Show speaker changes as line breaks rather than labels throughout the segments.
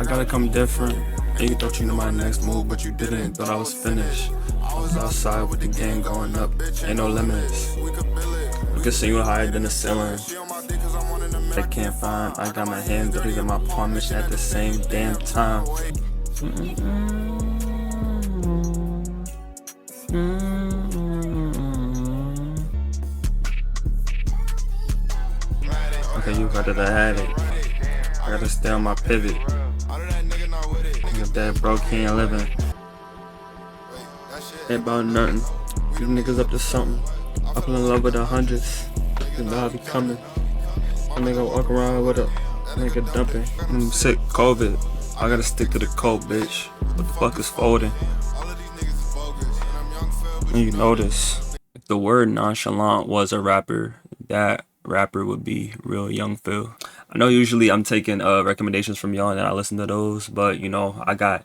gotta come different. And you thought you knew my next move, but you didn't. Thought I was finished. I was outside with the gang going up. Ain't no limits. We can see you higher than the ceiling. I can't find. I got my hands dirty than my palm mission at the same damn time. Okay, you got it, I had it. I gotta stay on my pivot. If that broke, he ain't living. Ain't about nothing. You niggas up to something. Up in love with the hundreds. You know I be coming. A nigga walk around with a nigga dumping. I'm sick, COVID. I gotta stick to the code, bitch. What the fuck is folding? And you know this. If the word nonchalant was a rapper, that rapper would be Realyungphil. I know usually I'm taking recommendations from y'all and I listen to those, but you know I got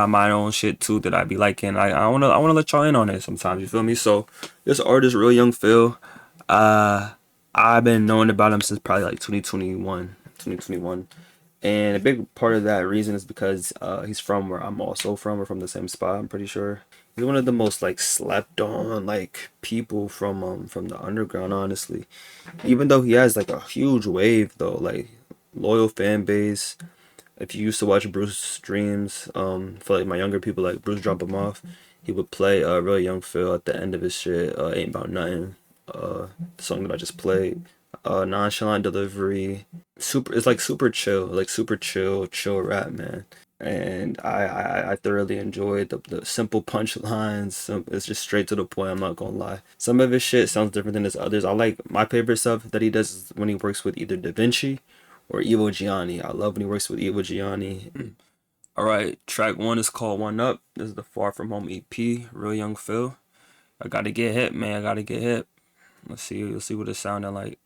my own shit too that I be liking. I wanna let y'all in on it sometimes. You feel me? So this artist Realyungphil, I've been knowing about him since probably like 2021, and a big part of that reason is because he's from where I'm also from. We're from the same spot, I'm pretty sure. He's one of the most like slept on like people from the underground, honestly. Even though he has like a huge wave though, like loyal fan base. If you used to watch Bruce streams, for like my younger people, like Bruce Drop 'Em Off, he would play Realyungphil at the end of his shit, Ain't About Nothing, the song that I just played. Nonchalant delivery, it's like super chill rap, man. And I thoroughly enjoyed the simple punchlines. It's just straight to the point, I'm not gonna lie. Some of his shit sounds different than his others. I like my favorite stuff that he does is when he works with either Da Vinci or Evo Gianni. I love when he works with Evo Gianni. Alright, track 1 is called One Up. This is the Far From Home EP, Realyungphil. I gotta get hip, man. I gotta get hip. Let's see what it's sounding like.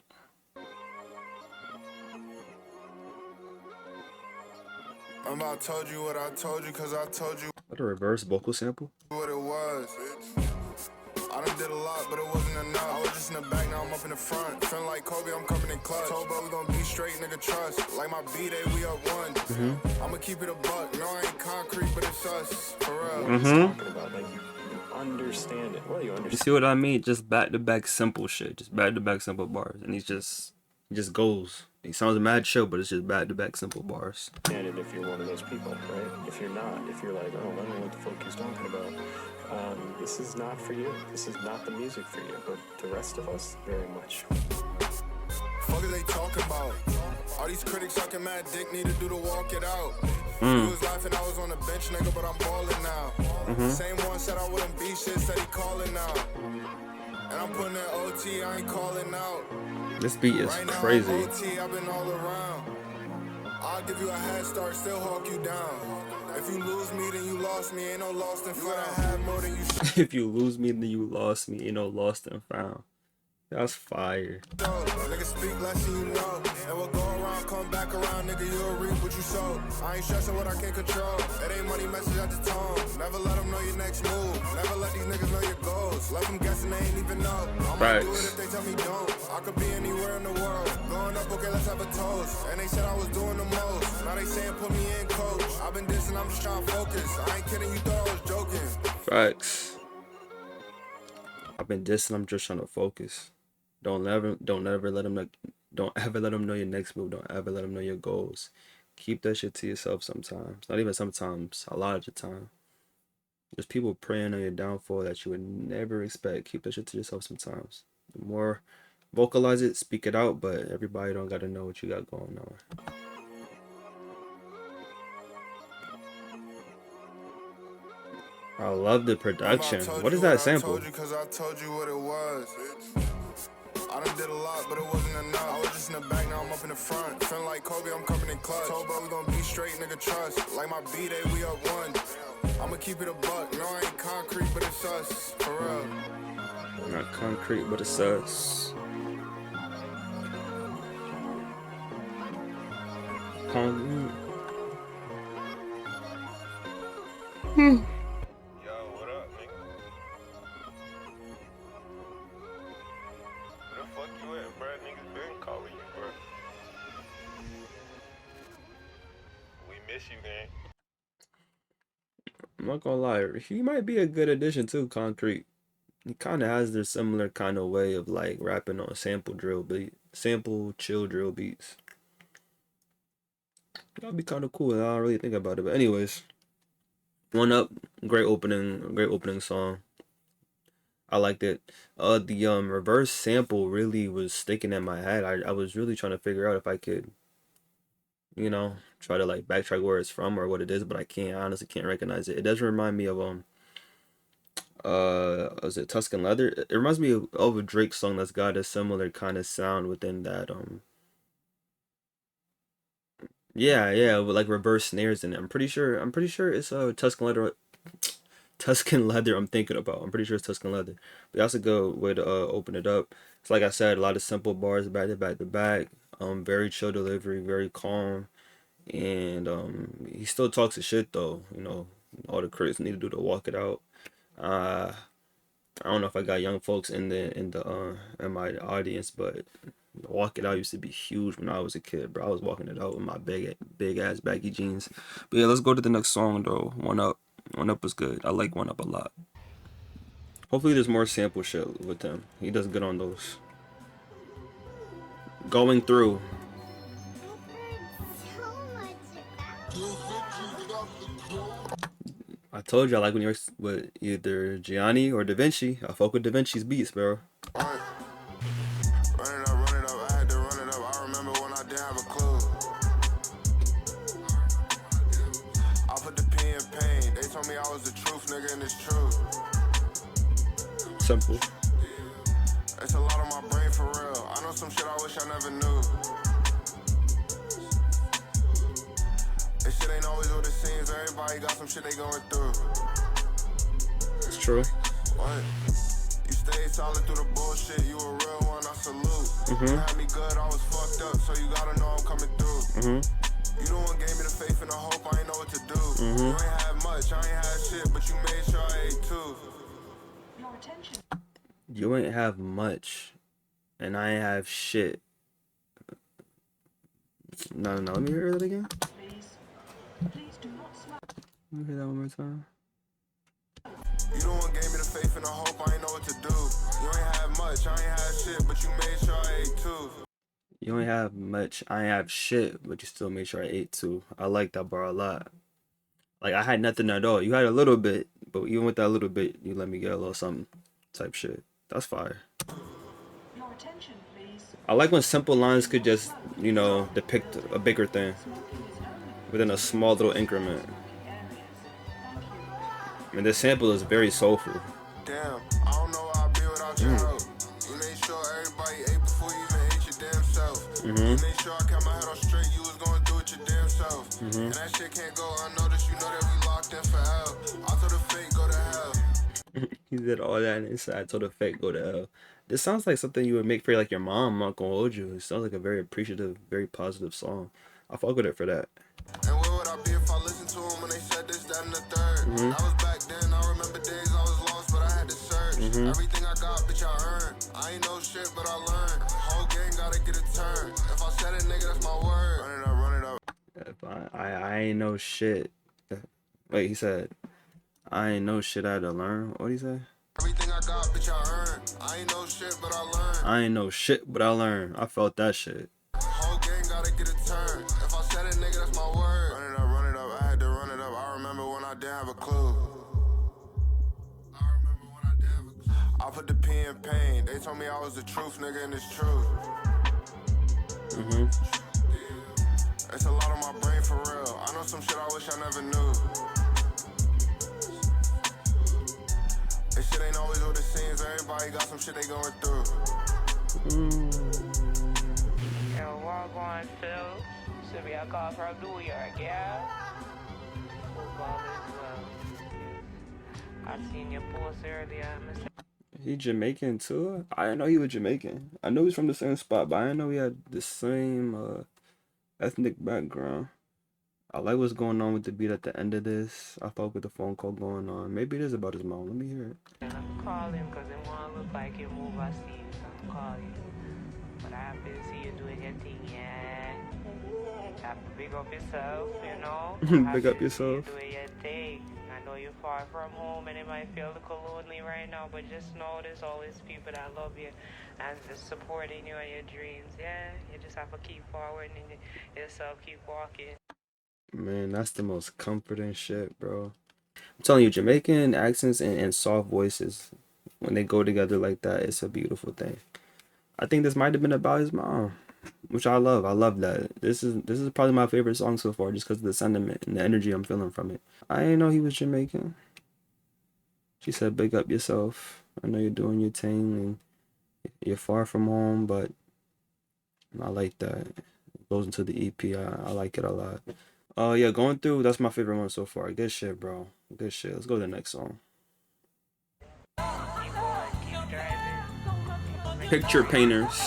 I told you what I told you, cause I told you
What a reverse vocal sample.
what it was. I done did a lot, but it wasn't enough. I was just in the back, now I'm up in the front. Feeling like Kobe, I'm coming in clutch. Told bro we gon' be straight, nigga, trust. Like my B-Day, we up one. I'ma keep it a buck. No, I ain't concrete, but it's us. For real.
Talking about, like, you understand it. Well, you understand.
You see what I mean? Just back-to-back simple shit. Just back-to-back simple bars. And he just goes. He sounds mad chill, but it's just back-to-back simple bars.
It if you're one of those people, right? If you're not, if you're like, oh, I don't know what the fuck he's talking about, this is not for you. This is not the music for you. But the rest of us, very much.
Fuck are they talking about? All these critics sucking mad dick, need to do to walk it out. He was laughing, I was on the bench, nigga, but I'm balling now. Same one said I wouldn't be shit, said he calling now. And I'm putting in OT, I ain't calling out.
This beat is
Right
crazy.
now, I'm OT, I've been all around. I'll give you a head start, still hawk you down. If you lose me, then you lost me, ain't no lost and found. I have more than you
If you lose me, then you lost me. Ain't no lost and found. That's fire.
Nigga speak less than you know. And we'll go around, come back around, nigga, you'll reap what you sow. I ain't stressing what I can't control. It ain't money message at the tone. Never let them know your next move. Never let these niggas know your goals. Let them guessing they ain't even know. I might do it if they tell me don't. I could be anywhere in the world. Going up, okay, let's have a toast. And they said I was doing the most. Now they saying put me in, coach. I've been dissing, I'm just trying to focus. I ain't kidding, you thought I was joking.
Facts. I've been dissing, I'm just trying to focus. Don't ever let them know your next move. Don't ever let them know your goals. Keep that shit to yourself sometimes. Not even sometimes, a lot of the time. There's people praying on your downfall that you would never expect. Keep that shit to yourself sometimes. The more vocalize it, speak it out, but everybody don't gotta know what you got going on. I love the production. What is that sample?
I told you cause I told you what it was. I done did a lot, but it wasn't enough. I was just in the back, now I'm up in the front. Feeling like Kobe, I'm coming in clutch. Told bro we gon' be straight, nigga, trust. Like my B-Day, we up one. I'ma keep it a buck. No, I ain't concrete, but it's us. For real.
Not concrete, but it's us.
Yo, what up, nigga? Where the fuck you at, bro? Niggas been calling you, bro. We miss you, man.
I'm not gonna lie, he might be a good addition to Concrete. He kind of has this similar kind of way of like rapping on sample chill drill beats. That'd be kind of cool. I don't really think about it, but anyways, One Up, great opening song. I liked it. The reverse sample really was sticking in my head. I was really trying to figure out if I could, try to like backtrack where it's from or what it is, but I can't. I honestly can't recognize it. It does remind me of was it Tuscan Leather? It reminds me of a Drake song that's got a similar kind of sound within that yeah, yeah, with like reverse snares in it. I'm pretty sure it's Tuscan Leather I'm thinking about. I'm pretty sure it's Tuscan Leather. But that's a good way to open it up. It's like I said, a lot of simple bars back to back to back. Very chill delivery, very calm. And he still talks his shit though, all the critics need to do to walk it out. Uh I don't know if I got young folks in my audience, but walk it out used to be huge when I was a kid, bro. I was walking it out with my big ass baggy jeans. But yeah, let's go to the next song though. One Up. One Up was good. I like One Up a lot. Hopefully there's more sample shit with him. He does good on those. Going through. I told you I like when you're with either Gianni or Da Vinci. I fuck with Da Vinci's beats, bro.
Run it up, I had to run it up. I remember when I didn't have a clue. I put the P in pain. They told me I was the truth, nigga, and it's true.
Simple.
It's a lot on my brain for real. I know some shit I wish I never knew. This shit ain't always what it seems. Everybody got some shit they going through.
It's true.
What? You stayed solid through the bullshit. You a real one, I salute. You had me good, I was fucked up, so you gotta know I'm coming through. You the one gave me the faith and the hope, I ain't know what to do. You ain't had much, I ain't had shit, but you made sure I ate too.
You ain't have much, and I ain't have shit. No, no, no. Let me hear that again.
Please do not slap.
Let me hear that one more time.
You the one gave me the faith and the hope, I ain't know what to do. You ain't had much, I ain't had shit, but you made sure I ate too.
You ain't have much, I ain't have shit, but you still made sure I ate too. I like that bar a lot. Like, I had nothing at all. You had a little bit, but even with that little bit, you let me get a little something type shit. That's fire.
Your attention, please.
I like when simple lines could just, depict a bigger thing within a small little increment. I mean, this sample is very soulful.
Damn, I don't know where I'd be without your help. You made sure everybody ate before you even ate your damn self. You made sure I kept my head on straight, you was going through it your damn self. And that shit can't go unnoticed, you know that we locked in for hell. I told the fate, go to hell.
He did all that inside, told the fake go to hell. This sounds like something you would make for like your mom, not gonna hold you. It sounds like a very appreciative, very positive song. I fuck with it for that.
And where would I be if I listened to them when they said this, that, and the third? That was back then, I remember days I was lost, but I had to search. Everything I got, bitch, I earned. I ain't know shit, but I learned. Whole gang gotta get a turn. If I said it, nigga, that's my word. Run it up, run it up.
If I ain't no shit. Wait, he said, I ain't no shit I had to learn. What'd he say?
Everything I got, bitch, I earned. I ain't know shit, but I learned.
I ain't no shit, but I learned. I felt that shit.
Whole gang gotta get a turn. If I said it, nigga, that's my word. Run it up, run it up. I had to run it up. I remember when I didn't have a clue. I put the P in pain. They told me I was the truth, nigga, and it's true. It's a lot on my brain for real. I know some shit I wish I never knew. This shit ain't always what it seems. Everybody got some shit they going through.
Yo, Realyungphil. Should be a call from New York, yeah? Football is I seen your post earlier, Mr.
He Jamaican too? I didn't know he was Jamaican. I know he's from the same spot, but I didn't know he had the same ethnic background. I like what's going on with the beat at the end of this. I fuck with the phone call going on. Maybe it is about his mom. Let me hear it.
I'm calling because it want to look like you move overseas. I'm calling. But but I'm happy to see you doing your thing, yeah. Have to big up yourself, you know. I'm
Big
happy
up
to see you
yourself.
doing your thing. I know you're far from home and it might feel a little lonely right now, but just know there's always people that love you and just supporting you and your dreams, yeah. You just have to keep forward and yourself, keep walking.
Man, that's the most comforting shit, bro. I'm telling you, Jamaican accents and soft voices, when they go together like that, it's a beautiful thing. I think this might have been about his mom, which I love. I love that. This is probably my favorite song so far, just because of the sentiment and the energy I'm feeling from it. I didn't know he was Jamaican. She said, "Big up yourself. I know you're doing your thing and you're far from home, but I like that. It goes into the EP. I like it a lot." Yeah, going through. That's my favorite one so far. Good shit, bro. Good shit. Let's go to the next song.
Keep going, keep driving. Make it
Picture
rain.
Painters.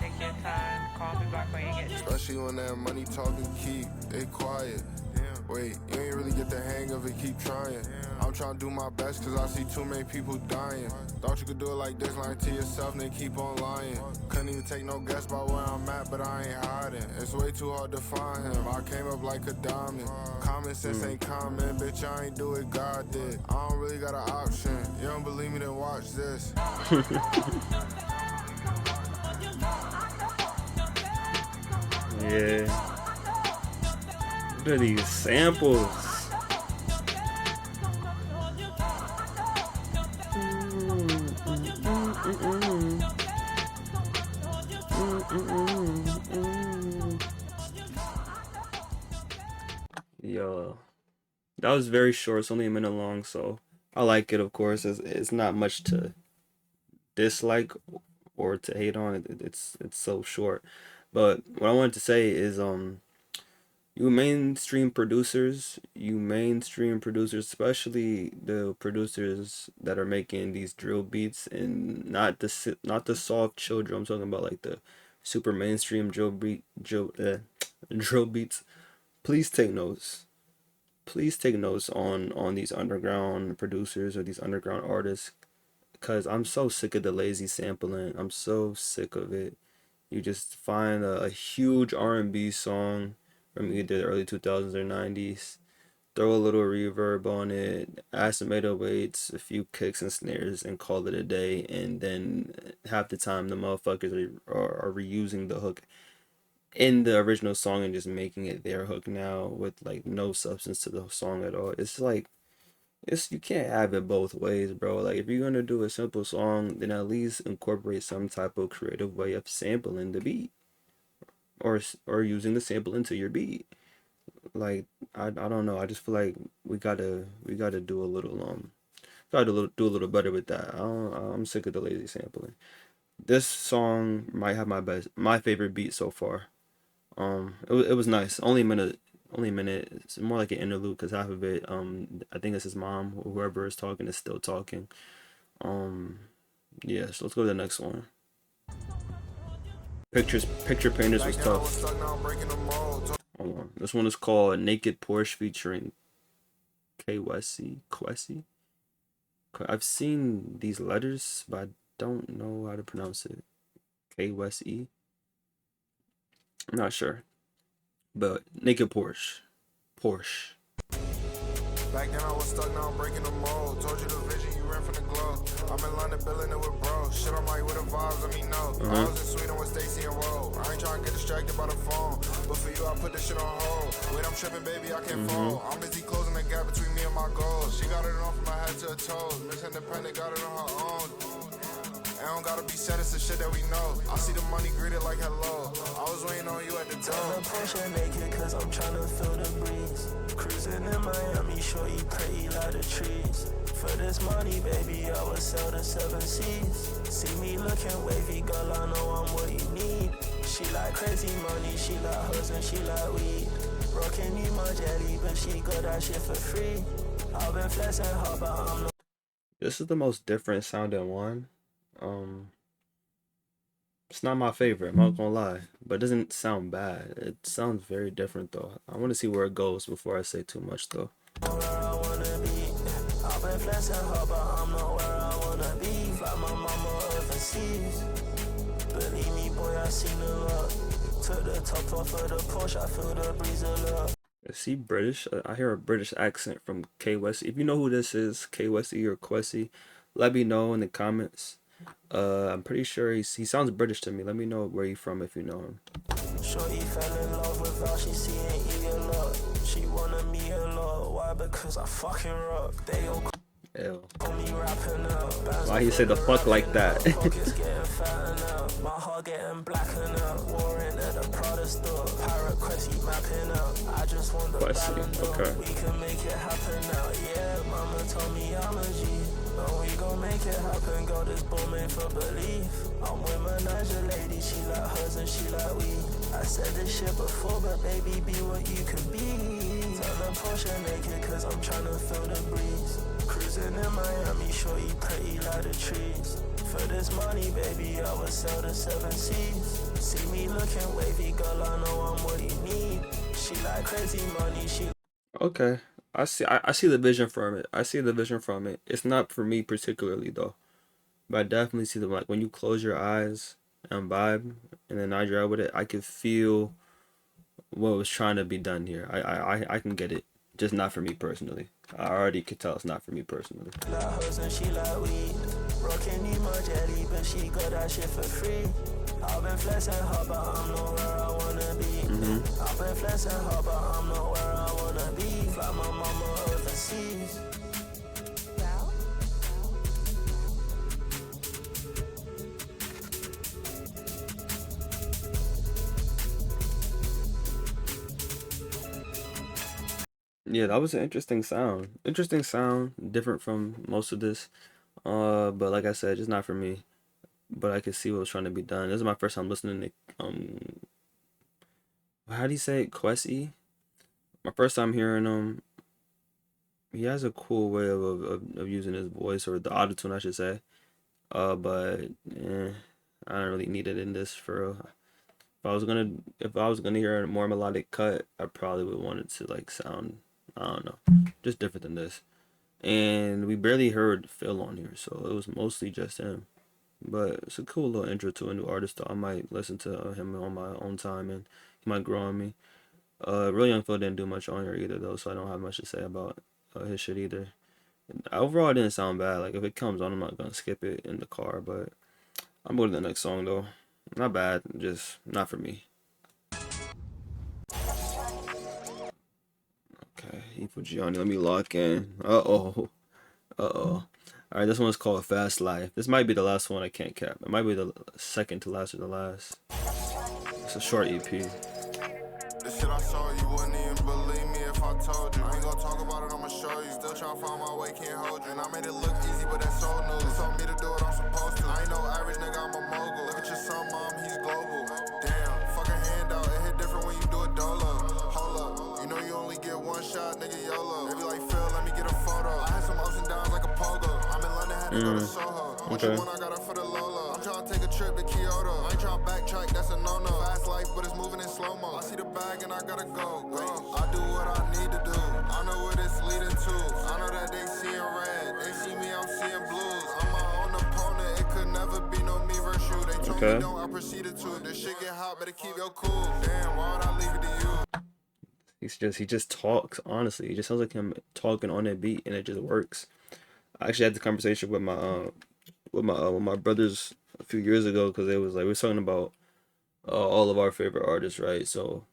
Take your time. Call me back when you get
Especially when that money talking keep it quiet. Wait, you ain't really get the hang of it, keep trying. I'm trying to do my best cause I see too many people dying. Thought you could do it like this, lying to yourself, then keep on lying. Couldn't even take no guess by where I'm at, but I ain't hiding. It's way too hard to find him, I came up like a diamond. Common sense ain't common, bitch, I ain't do it, God did. I don't really got an option, you don't believe me, then watch this.
Yeah. What are these samples? Yo, that was very short. It's only a minute long, so I like it. Of course, it's not much to dislike or to hate on. It's so short. But what I wanted to say is you mainstream producers, especially the producers that are making these drill beats and not the soft chill drill. I'm talking about like the super mainstream drill beats. Please take notes. Please take notes on these underground producers or these underground artists, because I'm so sick of the lazy sampling. I'm so sick of it. You just find a huge R&B song from either the early 2000s or 90s, throw a little reverb on it, add some 808s, a few kicks and snares, and call it a day. And then half the time, the motherfuckers are reusing the hook in the original song and just making it their hook now with like no substance to the song at all. It's like, you can't have it both ways, bro. Like if you're gonna do a simple song, then at least incorporate some type of creative way of sampling the beat, or using the sample into your beat. Like I don't know. I just feel like we gotta do a little do a little better with that. I'm sick of the lazy sampling. This song might have my favorite beat so far. It was nice. Only a minute. It's more like an interlude because half of it, I think it's his mom, or whoever is talking is still talking. Um, yeah. So let's go to the next one. Picture Painters was tough. Hold on. This one is called Naked Porsche featuring Kwesi. I've seen these letters, but I don't know how to pronounce it. Kwesi. I'm not sure. But Naked Porsche.
Back then I was stuck, now I'm breaking the mold. Told you the vision, you ran from the glow. I'm in London building it with bro. Shit, I'm like with the vibes, let me know. I was in Sweden with Stacy and Roll. I ain't trying to get distracted by the phone. But for you, I put this shit on hold. Wait, I'm tripping, baby, I can't fall. I'm busy closing the gap between me and my goals. She got it on from my head to her toes. Miss Independent got it on her own. I don't gotta be said, it's the shit that we know. I see the money greeted like hello. I was waiting on you at the door.
I'm pressure naked cause I'm tryna feel the breeze. Cruising in Miami, sure you pretty like the trees. For this money, baby, I would sell the 7 seas. See me looking wavy, girl, I know I'm what you need. She like crazy money, she like hoes and she like weed. Bro, can need my jelly, but she got that shit for free. I've been flexing hard, but I'm not.
This is the most different sounding one. Um, it's not my favorite. I'm not gonna lie, but it doesn't sound bad. It sounds very different though. I want to see where it goes before I say too much though.
Where I wanna be. I've been flexing hard, but I'm not where I wanna be. Fly my mama overseas. Believe me, boy, I seen a lot. Took the top off of the Porsche, I feel the breeze a lot.
Is he British? I hear a British accent from K Westy. If you know who this is, K Westy or Kwesi, let me know in the comments. I'm pretty sure he sounds British to me. Let me know where he's from if you know him.
Shorty fell in love with how she seeing E a lot. She wanted me a lot. Why? Because I fucking rock. They all
Ew.
call me rapping out. Bands
Why
off
he say
of
the
the
fuck like
racking
that?
out. Pockets getting fatten out. My heart getting blackened out. Warring at the Prada store. Pirate quest keep mapping out. I just want the
Kwesi.
Ballon d'Or.
Okay.
We can make it happen now. Yeah, mama told me I'm a G. But we gon' make it happen. Got this ball made for belief. I'm with my Niger lady. She like hers and she like we. I said this shit before, but baby, be what you could be. Turn the Porsche naked, cause I'm tryna feel the breeze. Cruising in Miami, sure you pretty like the trees. For this money, baby, I would sell the 7 seas. See me looking wavy, girl, I know I'm what you need. She like crazy money, she
Okay. I see the vision from it. I see the vision from it. It's not for me particularly though. But I definitely see the like when you close your eyes and vibe and then I drive with it, I can feel what was trying to be done here. I can get it. Just not for me personally. I already could tell it's not for me personally.
like hers and she like weed. Rockin' need my jelly, but she got that shit for free. I've been flexing hard, but I'm not where I wanna be. I've been flexing hard, but I'm not where I wanna be. Fly my mama overseas.
Yeah, that was an interesting sound. Interesting sound, different from most of this. But like I said, just not for me. But I could see what was trying to be done. This is my first time listening to how do you say it? Kwesi? My first time hearing him. He has a cool way of using his voice or the autotune I should say. But I don't really need it in this for if I was gonna hear a more melodic cut, I probably would want it to like sound I don't know, just different than this. And we barely heard Phil on here, so it was mostly just him. But it's a cool little intro to a new artist. Though I might listen to him on my own time, and he might grow on me. Realyungphil didn't do much on here either, though, so I don't have much to say about his shit either. Overall, it didn't sound bad. Like if it comes on, I'm not gonna skip it in the car. But I'm going to the next song though. Not bad, just not for me. Okay, Ifo Gianni, let me lock in. Uh-oh. Uh-oh. Alright, this one's called Fast Life. This might be the last one I can't cap. It might be the second to last or the last. It's a short EP.
This shit I show you wouldn't even believe me if I told you. I ain't gonna talk about it, I'ma show you. Still tryna find my way, can't hold you. And I made it look easy, but that's old news. They told me to do what I'm supposed to. I ain't no average nigga, I'm a mogul. Look at your son, mom, he's global. Damn, fucking handout, it hit different when you do it dolo. Hold up, you know you only get one shot, nigga, YOLO. They be like, Phil, let me get a photo. I had some ups and downs like a pogo. I'm in London, had to go to Soho. What you
Okay.
want, I got it for the Lola. I'm tryna take a trip to Kyoto. I ain't tryna backtrack, that's a no-no. Fast life, but it's moving in slow-mo. I see the bag and I gotta go. I do what I need to do. I know what it's leading to. I know that they seeing red. They see me, I'm seeing blues. I'm my own opponent. It could never be no me versus you. They told me don't, I proceeded to. This shit get hot, better keep your cool. Damn, why would I leave it to you?
He just talks, honestly. It just sounds like him talking on that beat and it just works. I actually had the conversation with my brothers a few years ago because it was like we were talking about all of our favorite artists, right? So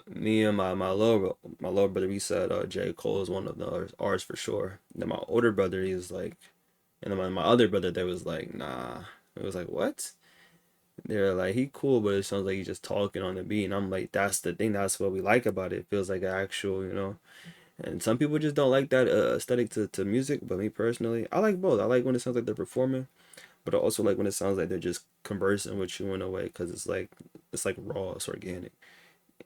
me and my lower brother, we said J. Cole is one of the ours for sure. And then my older brother, he was like, and then my other brother, they was like, nah. It was like, what? They're like, he cool, but it sounds like he's just talking on the beat. And I'm like, that's the thing. That's what we like about it. It feels like an actual, you know. And some people just don't like that aesthetic to music. But me personally, I like both. I like when it sounds like they're performing, but I also like when it sounds like they're just conversing with you in a way because it's like raw, it's organic.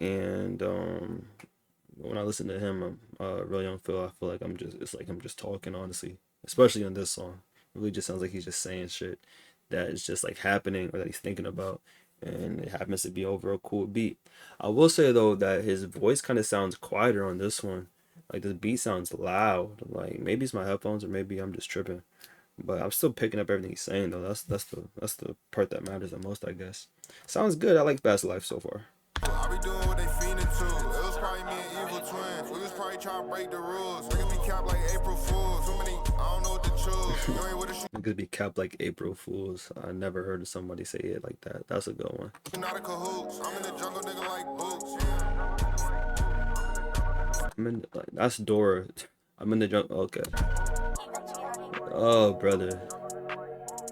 And when I listen to him, Real Young Phil, I feel like it's like I'm just talking honestly, especially on this song. It really just sounds like he's just saying shit that is just like happening or that he's thinking about, and it happens to be over a cool beat. I will say though that his voice kind of sounds quieter on this one Like this beat sounds loud. Like maybe it's my headphones or maybe I'm just tripping. But I'm still picking up everything he's saying though. That's the part that matters the most, I guess. Sounds good. I like Fast Life so far.
I be doing what they fiending to. It was probably me and Evil Twins. We was probably trying to break the rules. Niggas be capped like April Fools. Too many, I don't know what to choose. You ain't with a shoe,
It could be capped like April Fools. I never heard of somebody say it like that. That's a good one.
not a cahoots. I'm in the jungle, nigga, like boots.
I'm in like that's Dora. I'm in the junk. Okay. Oh brother,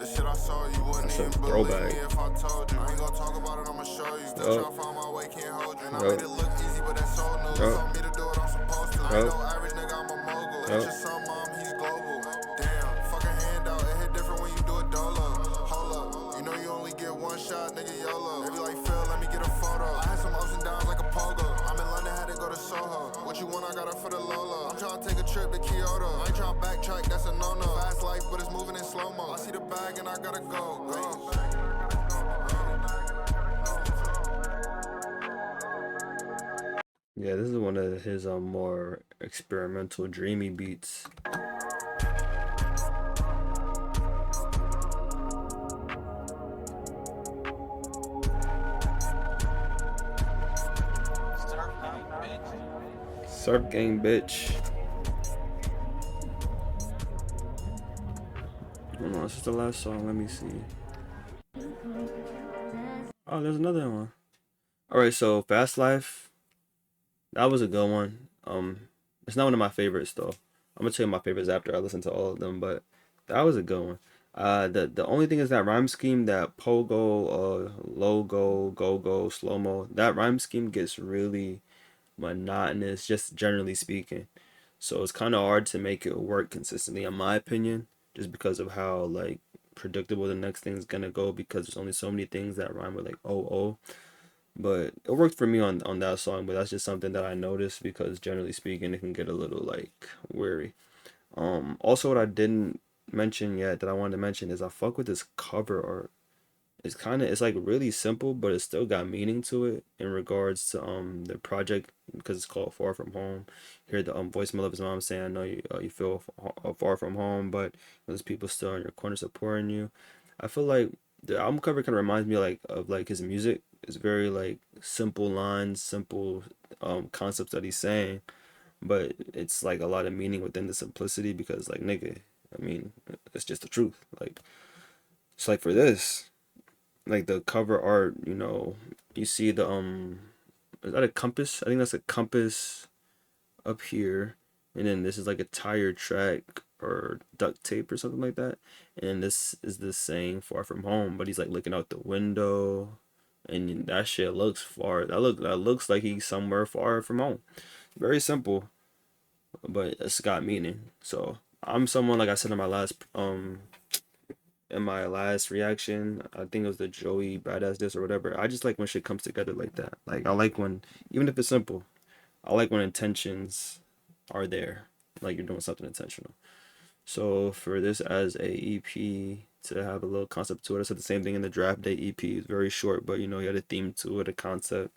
The shit I saw, you wouldn't
that's a
even believe me
throwback.
if I told you. I ain't gonna talk about it, I'ma show you. Still
Yup,
trying to find my way, can't hold you. And I made
yup,
it look easy, but that's so new.
yup,
Told me to do what I'm supposed to. I ain't
yup,
no average nigga, I'm a mogul. Ain't
yup.
your son, mom, he's global. Damn, fuck a handout, it hit different when you do it dolo. Hold up, you know you only get one shot, nigga, YOLO. They be like, Phil, let me get a photo. I had some ups and downs like a pogo. I'm in London, had to go to Soho. What you want, I got it for the Lola. I'm trying to take a trip to Kyoto. I ain't trying to backtrack, that's a no-no. Fast life, but it's moving in slow-mo. I see the bag and I gotta go.
Yeah, this is one of his more experimental, dreamy beats. Surf Gang, bitch. Hold on, this is the last song. Let me see. Oh, there's another one. All right, so Fast Life. That was a good one. It's not one of my favorites though. I'm gonna tell you my favorites after I listen to all of them, but that was a good one. The only thing is that rhyme scheme, that pogo, logo, go go, slow mo. That rhyme scheme gets really monotonous, just generally speaking. So it's kind of hard to make it work consistently, in my opinion, just because of how like predictable the next thing's gonna go. Because there's only so many things that rhyme with like oh oh. But it worked for me on that song, but that's just something that I noticed because generally speaking, it can get a little like weary. Also what I didn't mention yet that I wanted to mention is I fuck with this cover art. It's like really simple, but it's still got meaning to it in regards to the project because it's called Far From Home. Hear the voicemail of his mom saying, "I know you feel far from home, but there's people still in your corner supporting you." I feel like the album cover kind of reminds me of like his music. It's very like simple lines, simple concepts that he's saying, but it's like a lot of meaning within the simplicity because like nigga, I mean, it's just the truth. Like it's like for this like the cover art, you see the is that a compass? I think that's a compass up here. And then this is like a tire track or duct tape or something like that. And this is the saying far from home, but he's like looking out the window and that shit looks far. That looks like he's somewhere far from home. Very simple, but it's got meaning. So I'm someone like I said in my last reaction, I think it was the Joey Badass Diss or whatever. I just like when shit comes together like that. Like I like when, even if it's simple, I like when intentions are there. Like you're doing something intentional. So for this as a EP to have a little concept to it, I said the same thing in the Draft Day EP. It's very short, but you had a theme to it, a concept.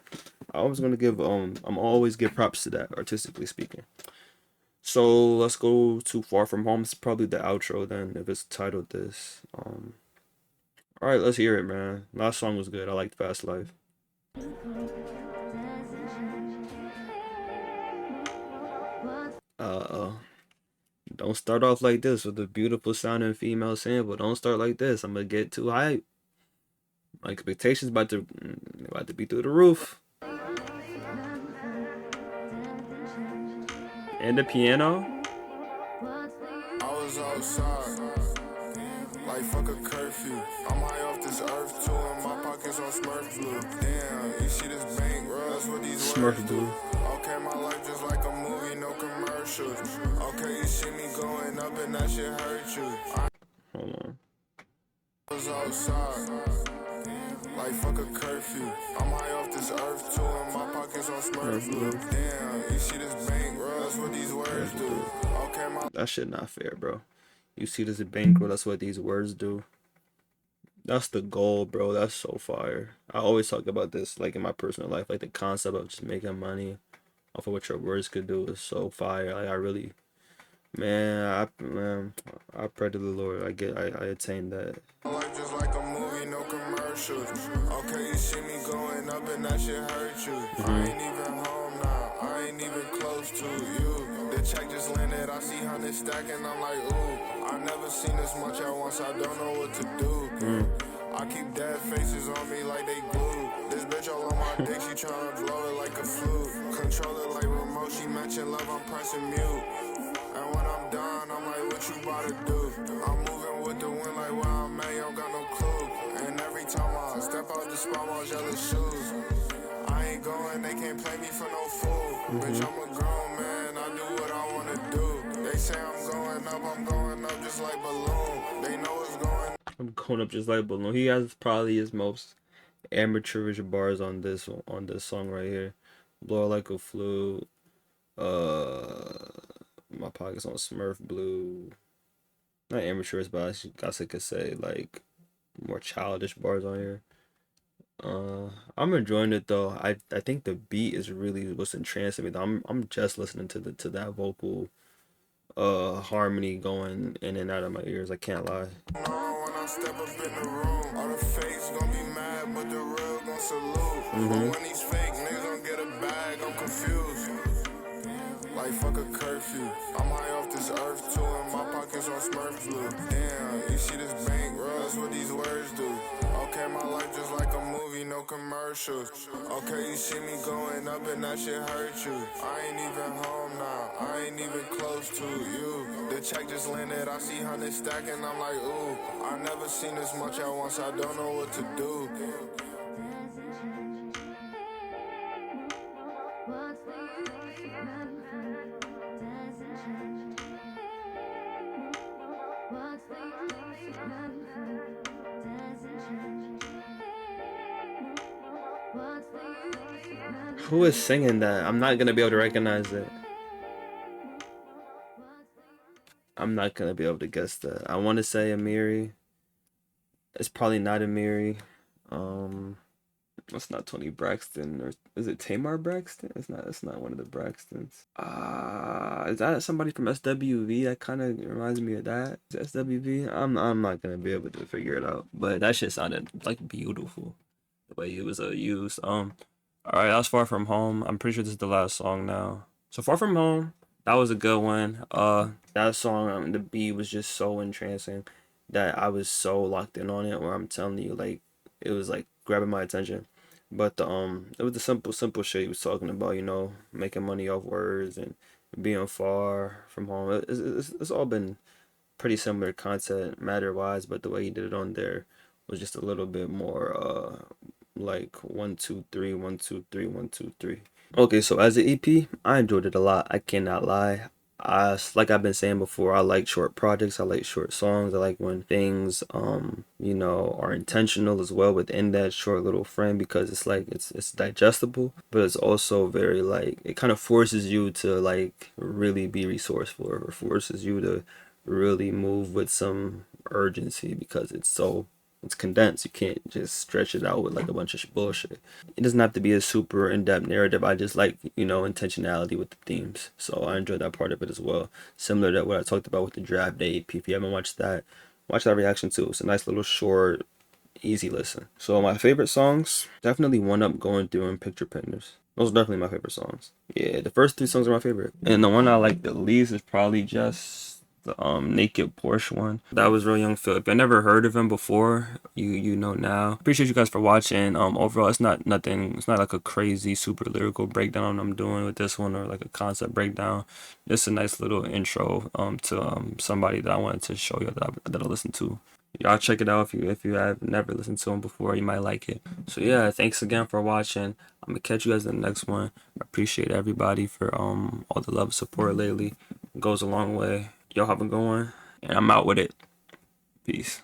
I'm always give props to that, artistically speaking. So let's go to Far From Home. It's probably the outro then, if it's titled this. All right, let's hear it, man. Last song was good. I liked Fast Life. Uh, don't start off like this with a beautiful sounding female sample. Don't start like this. I'm gonna get too hype. My expectations about to be through the roof. And the piano.
I was outside, like fuck a curfew. I'm high off this earth too, and my pockets on Smurf blue. Damn, you see this bank, bro? That's what these words
Smurf
do.
Blue.
Okay, my life just like a movie, no commercials. Okay, you see me going up and that shit hurt you.
Hold on.
I was outside, like fuck a curfew. I'm high off this earth too, and my pockets on Smurf
Smurf
blue.
Blue.
Damn, you see this bank, bro? That's what these words
Smurf
do.
Blue.
Okay, my
That shit not fair, bro. You see this a bankroll, that's what these words do. That's the goal, bro. That's so fire. I always talk about this like in my personal life, like the concept of just making money off of what your words could do is so fire. Like I really, man, I pray to the Lord. I attain that.
Life just like a movie, no commercials. Okay, you see me going up and that shit hurt you. I ain't even home now, I ain't even close to you. The check just landed, I see hundreds stacking, I'm like, ooh. I never seen this much at once, I don't know what to do. I keep dead faces on me like they glue. This bitch all on my dick, she tryna blow it like a flute. Control it like remote, she matching love, I'm pressing mute. And when I'm done, I'm like, what you about to do? I'm moving with the wind like where I'm at, you don't got no clue. And every time I step out the spot, I'm jealous shoes. I ain't going, they can't play me for no fool. Bitch, I'm a grown man, I do what I wanna do. They say I'm going up just like balloon. They know what's going.
I'm going up just like Balloon. He has probably his most amateurish bars on this song right here. Blow like a flute. My pockets on Smurf Blue. Not amateurish, but I guess I could say like more childish bars on here. I'm enjoying it though. I think the beat is really what's entrancing me. I'm just listening to that vocal harmony going in and out of my ears. I can't lie.
When I step up in the room, all the fakes gon' be mad, but the real gon' salute. But when these fake niggas don't get a bag, I'm confused. Like fuck a curfew. I'm high off this earth too, and my pockets on Smurf blue. Damn, you see this bankroll? That's what these words do. Okay, my life just like a movie, no commercials. Okay, you see me going up and that shit hurt you. I ain't even home now, I ain't even close to you. The check just landed, I see hundreds stacking, I'm like, ooh. I never seen this much at once, I don't know what to do.
Who is singing that? I'm not gonna be able to recognize it. I'm not gonna be able to guess that. I want to say Amiri. It's probably not Amiri. Um, it's not Tony Braxton, or is it Tamar Braxton? It's not. It's not one of the Braxtons. Is that somebody from SWV? That kind of reminds me of that. Is it SWV? I'm not gonna be able to figure it out. But that shit sounded like beautiful, the way it was used. All right, that's Far From Home. I'm pretty sure this is the last song now. So Far From Home, that was a good one. That song, the beat was just so entrancing that I was so locked in on it. Where I'm telling you, like, it was like grabbing my attention. But it was the simple shit he was talking about. You know, making money off words and being far from home. It's all been pretty similar content matter wise, but the way he did it on there was just a little bit more like 1 2 3 1 2 3 1 2 3. Okay, so as an EP, I enjoyed it a lot. I cannot lie. Like I've been saying before, I like short projects. I like short songs. I like when things are intentional as well within that short little frame, because it's like it's digestible, but it's also very like it kind of forces you to like really be resourceful, or forces you to really move with some urgency, because it's condensed. You can't just stretch it out with like a bunch of bullshit. It doesn't have to be a super in-depth narrative. I just like, intentionality with the themes. So I enjoyed that part of it as well. Similar to what I talked about with the Draft Day EP. If you haven't watched that, watch that reaction too. It's a nice little short, easy listen. So my favorite songs, definitely One Up, Going Through, and Picture Painters. Those are definitely my favorite songs. Yeah, the first three songs are my favorite. And the one I like the least is probably just the Naked Porsche one. That was Realyungphil. If I never heard of him before, you know now. Appreciate you guys for watching. Overall, it's not nothing. It's not like a crazy super lyrical breakdown I'm doing with this one, or like a concept breakdown. Just a nice little intro to somebody that I wanted to show you that I listen to. Y'all check it out if you have never listened to him before. You might like it. So yeah, thanks again for watching. I'm gonna catch you guys in the next one. I appreciate everybody for all the love and support lately. It goes a long way. Y'all have a good one, and I'm out with it. Peace.